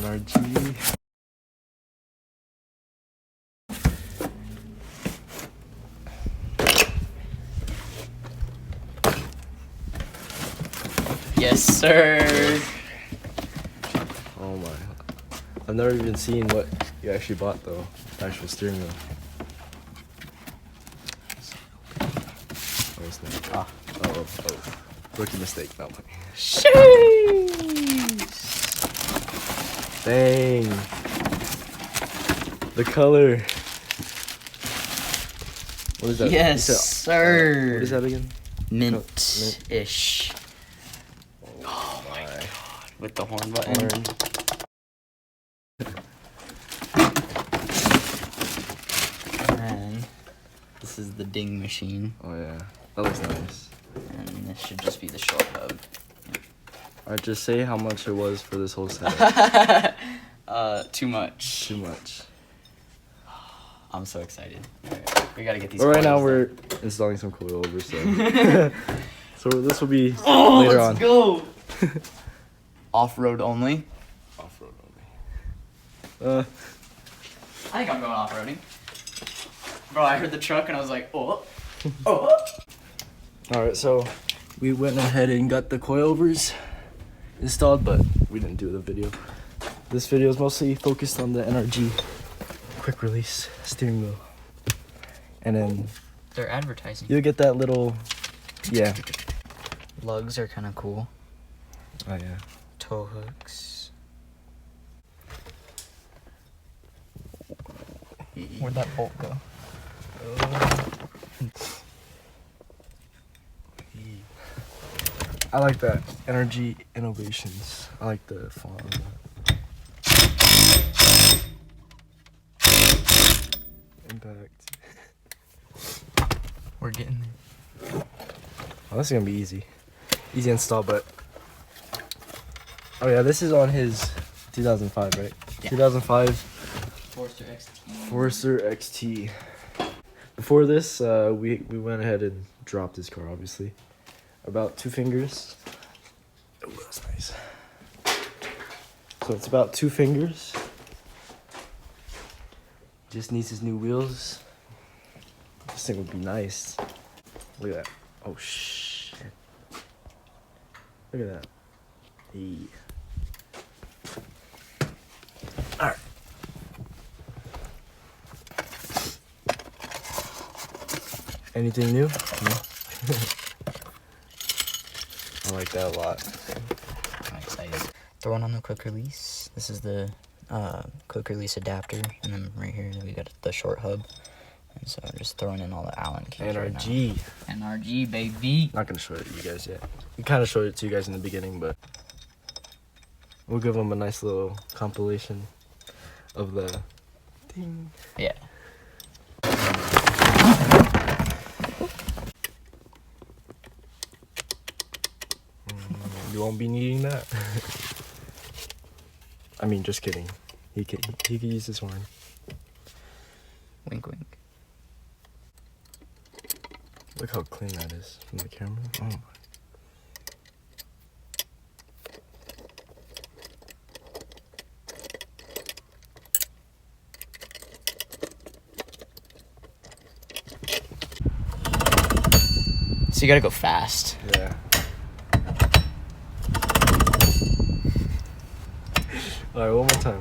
NRG. Yes, sir. Oh my. I've never even seen what you actually bought though. Actual steering wheel. Oh, it's not. Ah. Oh. Rookie mistake. No. Sheesh. Dang. The color. What is that? Yes, sir. What is that again? Mint-ish. Oh my god. With the horn button. And this is the ding machine. Oh yeah. That looks nice. And this should just be the short hub. Alright, just say how much it was for this whole setup. Too much. Too much. I'm so excited. Alright, we gotta get these. Well, right now coils we're done. installing some coilovers, so so this will be later on. Let's go. Off-road only. Off-road only. I think I'm going off-roading. Bro, I heard the truck and I was like, oh. Oh. Alright, so we went ahead and got the coilovers installed, but we didn't do the video. This video is mostly focused on the NRG quick release steering wheel. And then They're advertising. you'll get that little, yeah. Lugs are kind of cool. Oh yeah. Tow hooks. Where'd that bolt go? I like that. NRG Innovations. I like the font on that. Impact. We're getting there. Oh, this is gonna be easy. Easy install, but oh yeah, this is on his 2005, right? Yeah. 2005 Forester XT. Forester XT. Before this, we went ahead and dropped his car, obviously. About 2 fingers. Oh, that's nice. So it's about 2 fingers. Just needs his new wheels. This thing would be nice. Look at that. Oh shit. Look at that. Hey. Alright. Anything new? No. I like that a lot. I'm excited. Throwing on the quick release. This is the quick release adapter, and then right here we got the short hub. And so I'm just throwing in all the Allen keys NRG. right now. NRG, baby. Not gonna show it to you guys yet. We kind of showed it to you guys in the beginning, but we'll give them a nice little compilation of the thing. Yeah. You won't be needing that. I mean, just kidding. He could use his horn. Wink, wink. Look how clean that is from the camera. Oh my. So you gotta go fast. Yeah. Alright, one more time.